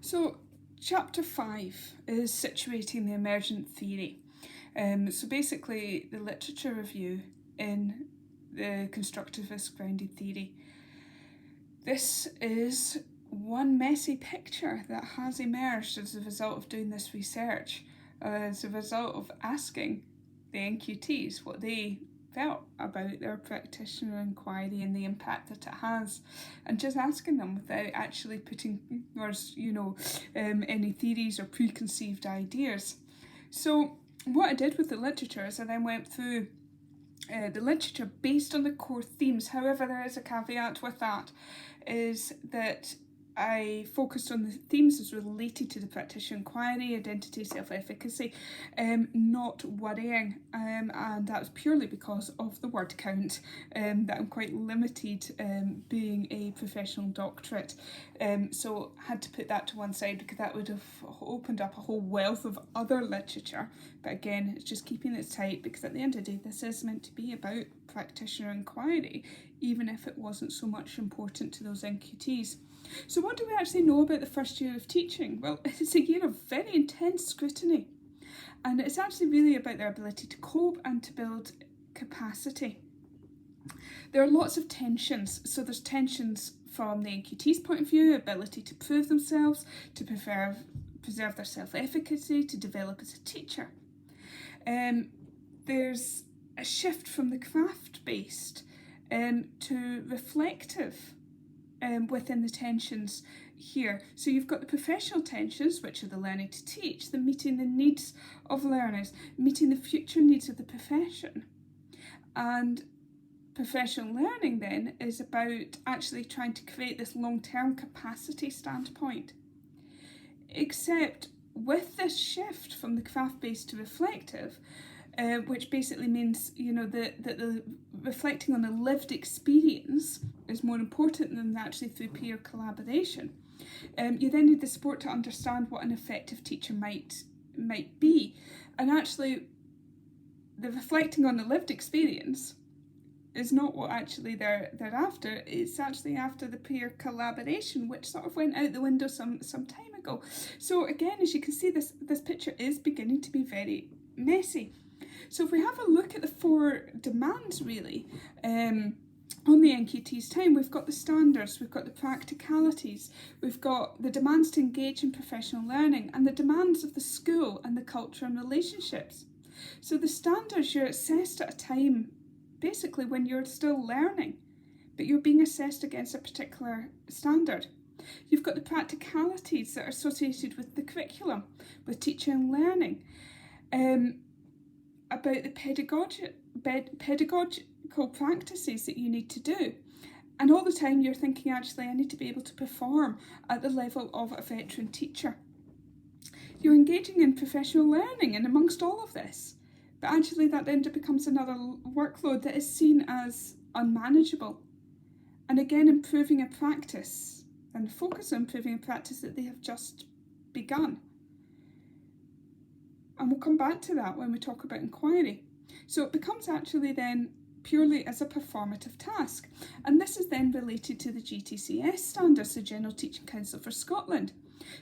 So, chapter 5 is Situating the Emergent theory. So basically, the literature review in the constructivist grounded theory. This is one messy picture that has emerged as a result of doing this research, as a result of asking the NQTs what they felt about their practitioner inquiry and the impact that it has, and just asking them without actually putting any theories or preconceived ideas. So what I did with the literature is I then went through the literature based on the core themes. However, there is a caveat with that, is that I focused on the themes as related to the practitioner inquiry, identity, self-efficacy, not worrying, and that's purely because of the word count, that I'm quite limited being a professional doctorate, so I had to put that to one side because that would have opened up a whole wealth of other literature. But again, it's just keeping it tight because at the end of the day, this is meant to be about practitioner inquiry, even if it wasn't so much important to those NQTs. So what do we actually know about the first year of teaching? Well, it's a year of very intense scrutiny, and it's actually really about their ability to cope and to build capacity. There are lots of tensions. So there's tensions from the NQT's point of view, ability to prove themselves, to preserve their self-efficacy, to develop as a teacher. There's a shift from the craft-based to reflective within the tensions here. So you've got the professional tensions, which are the learning to teach, the meeting the needs of learners, meeting the future needs of the profession. And professional learning then is about actually trying to create this long-term capacity standpoint. Except with this shift from the craft-based to reflective, which basically means, that the reflecting on the lived experience is more important than actually through peer collaboration. You then need the support to understand what an effective teacher might be. And actually, the reflecting on the lived experience is not what actually they're after. It's actually after the peer collaboration, which sort of went out the window some time ago. So again, as you can see, this picture is beginning to be very messy. So if we have a look at the four demands really, on the NQT's time, we've got the standards, we've got the practicalities, we've got the demands to engage in professional learning, and the demands of the school and the culture and relationships. So the standards, you're assessed at a time basically when you're still learning, but you're being assessed against a particular standard. You've got the practicalities that are associated with the curriculum, with teaching and learning, about the pedagogical practices that you need to do. And all the time you're thinking, actually, I need to be able to perform at the level of a veteran teacher. You're engaging in professional learning and amongst all of this, but actually that then becomes another workload that is seen as unmanageable. And again, improving a practice and focus on improving a practice that they have just begun. And we'll come back to that when we talk about inquiry. So it becomes actually then purely as a performative task. And this is then related to the GTCS standards, the General Teaching Council for Scotland.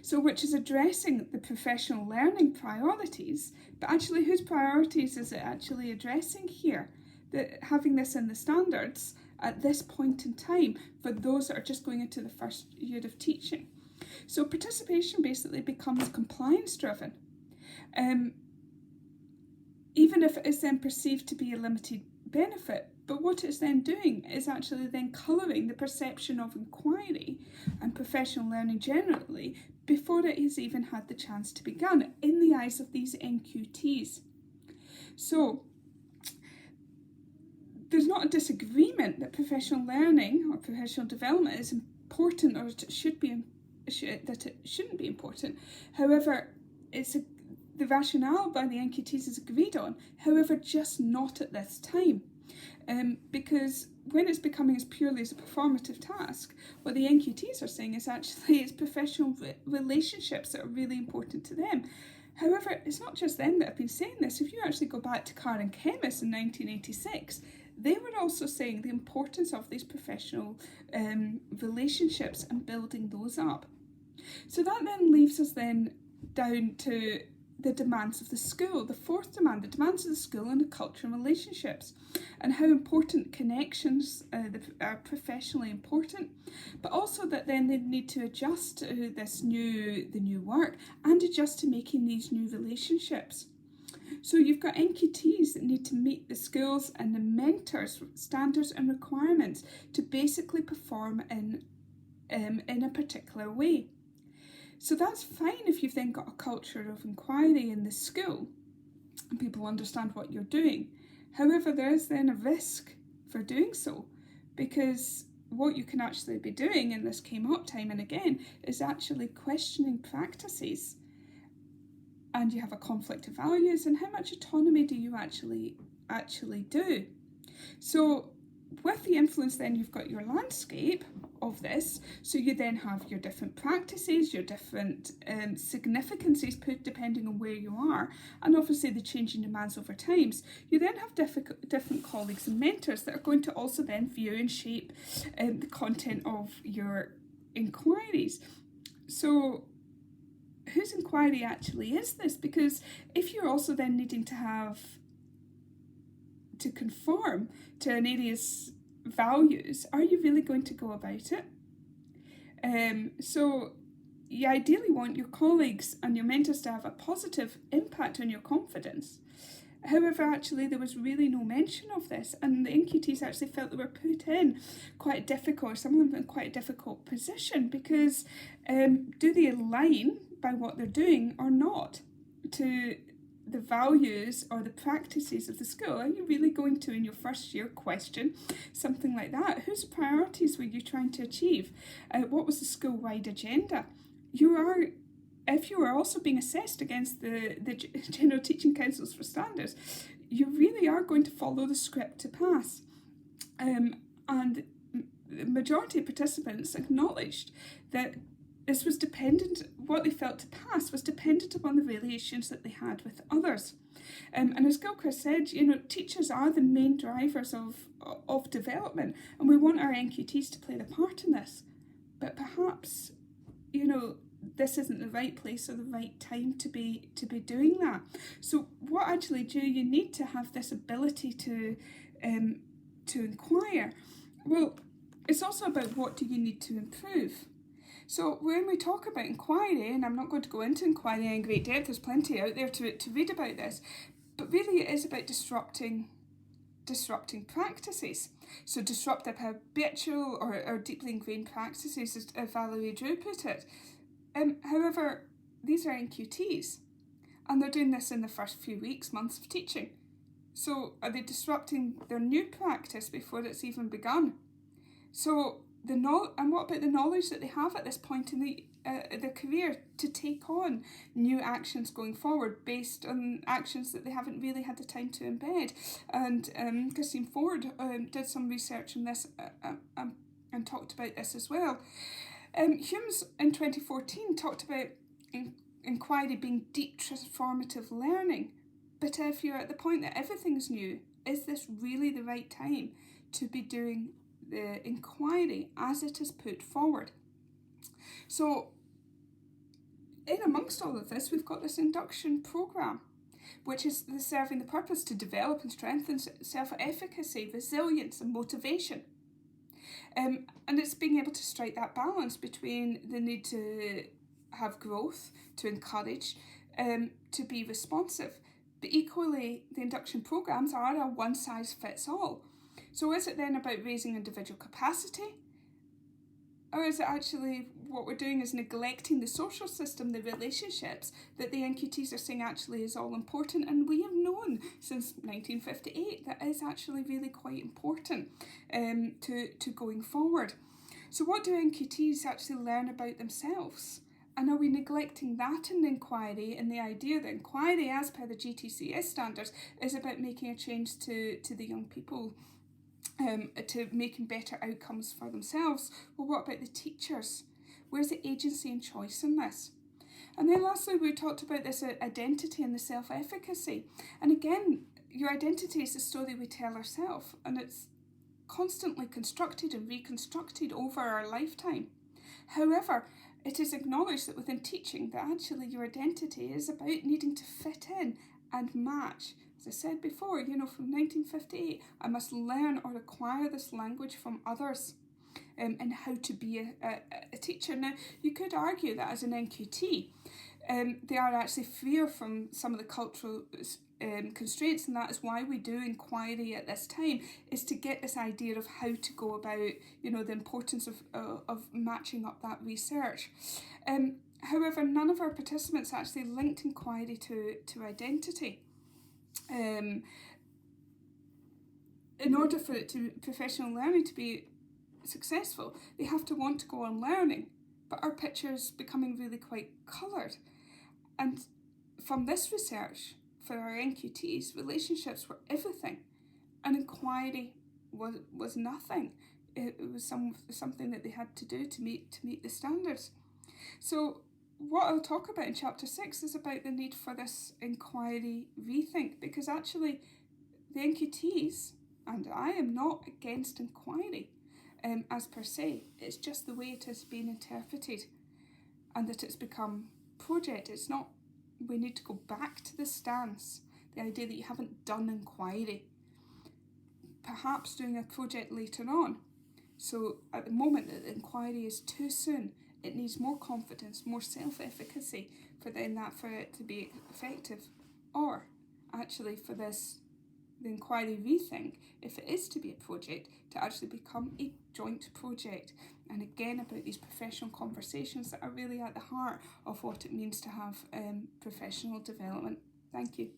So which is addressing the professional learning priorities, but actually whose priorities is it actually addressing here? Having this in the standards at this point in time for those that are just going into the first year of teaching. So participation basically becomes compliance driven. Even if it is then perceived to be a limited benefit, but what it's then doing is actually then colouring the perception of inquiry and professional learning generally before it has even had the chance to begin in the eyes of these NQTs. So there's not a disagreement that professional learning or professional development is important, or that it shouldn't be important. However, the rationale by the NQTs is agreed on, however, just not at this time. Because when it's becoming as purely as a performative task, what the NQTs are saying is actually it's professional relationships that are really important to them. However, it's not just them that have been saying this. If you actually go back to Karen Kemmis in 1986, they were also saying the importance of these professional relationships and building those up. So that then leaves us then down to the demands of the school. The fourth demand, the demands of the school and the culture and relationships, and how important connections are professionally important, but also that then they need to adjust to the new work and adjust to making these new relationships. So you've got NQTs that need to meet the schools and the mentors' standards and requirements to basically perform in a particular way. So that's fine if you've then got a culture of inquiry in the school and people understand what you're doing. However, there is then a risk for doing so, because what you can actually be doing, and this came up time and again, is actually questioning practices. And you have a conflict of values, and how much autonomy do you actually do? So with the influence, then you've got your landscape of this. So you then have your different practices, your different significances put depending on where you are, and obviously the changing demands over times. You then have different colleagues and mentors that are going to also then view and shape the content of your inquiries. So whose inquiry actually is this? Because if you're also then needing to conform to an area's values, are you really going to go about it? So you ideally want your colleagues and your mentors to have a positive impact on your confidence. However, actually there was really no mention of this, and the NQTs actually felt they were put in quite a difficult, some of them in quite a difficult position, because do they align by what they're doing or not to the values or the practices of the school? Are you really going to, in your first year, question something like that? Whose priorities were you trying to achieve? What was the school-wide agenda? If you are also being assessed against the General Teaching Councils for Standards, you really are going to follow the script to pass. And the majority of participants acknowledged that this was dependent, what they felt to pass was dependent upon the relations that they had with others. And as Gilchrist said, teachers are the main drivers of development, and we want our NQTs to play their part in this. But perhaps, this isn't the right place or the right time to be doing that. So what actually do you need to have this ability to inquire? Well, it's also about what do you need to improve. So when we talk about inquiry, and I'm not going to go into inquiry in great depth, there's plenty out there to read about this, but really it is about disrupting practices. So disruptive habitual or deeply ingrained practices, as Valerie Drew put it. However, these are NQTs, and they're doing this in the first few weeks, months of teaching. So are they disrupting their new practice before it's even begun? So and what about the knowledge that they have at this point in their career to take on new actions going forward based on actions that they haven't really had the time to embed? And Christine Ford did some research on this and talked about this as well. Humes in 2014 talked about inquiry being deep transformative learning. But if you're at the point that everything's new, is this really the right time to be doing the inquiry as it is put forward? So in amongst all of this, we've got this induction programme, which is serving the purpose to develop and strengthen self-efficacy, resilience and motivation. And it's being able to strike that balance between the need to have growth, to encourage, to be responsive. But equally, the induction programmes are a one-size-fits-all. So is it then about raising individual capacity? Or is it actually what we're doing is neglecting the social system, the relationships that the NQTs are saying actually is all important? And we have known since 1958 that is actually really quite important to going forward. So what do NQTs actually learn about themselves? And are we neglecting that in the inquiry, and the idea that inquiry, as per the GTCS standards, is about making a change to the young people, to making better outcomes for themselves? Well, what about the teachers? Where's the agency and choice in this? And then lastly, we talked about this identity and the self-efficacy. And again, your identity is the story we tell ourselves, and it's constantly constructed and reconstructed over our lifetime. However, It is acknowledged that within teaching that actually your identity is about needing to fit in and match. As I said before, from 1958, I must learn or acquire this language from others and how to be a teacher. Now, you could argue that as an NQT, they are actually free from some of the cultural constraints, and that is why we do inquiry at this time, is to get this idea of how to go about, the importance of matching up that research. However, none of our participants actually linked inquiry to identity. In order for professional learning to be successful, they have to want to go on learning, but our picture is becoming really quite coloured. And from this research, for our NQTs, relationships were everything, and inquiry was nothing. It was something that they had to do to meet the standards. So what I'll talk about in chapter 6 is about the need for this inquiry rethink, because actually the NQTs, and I am not against inquiry as per se, it's just the way it has been interpreted and that it's become project. It's not, we need to go back to the stance, the idea that you haven't done inquiry, perhaps doing a project later on. So at the moment that the inquiry is too soon, it needs more confidence, more self-efficacy for it to be effective. Or actually for the inquiry rethink, if it is to be a project, to actually become a joint project. And again, about these professional conversations that are really at the heart of what it means to have professional development. Thank you.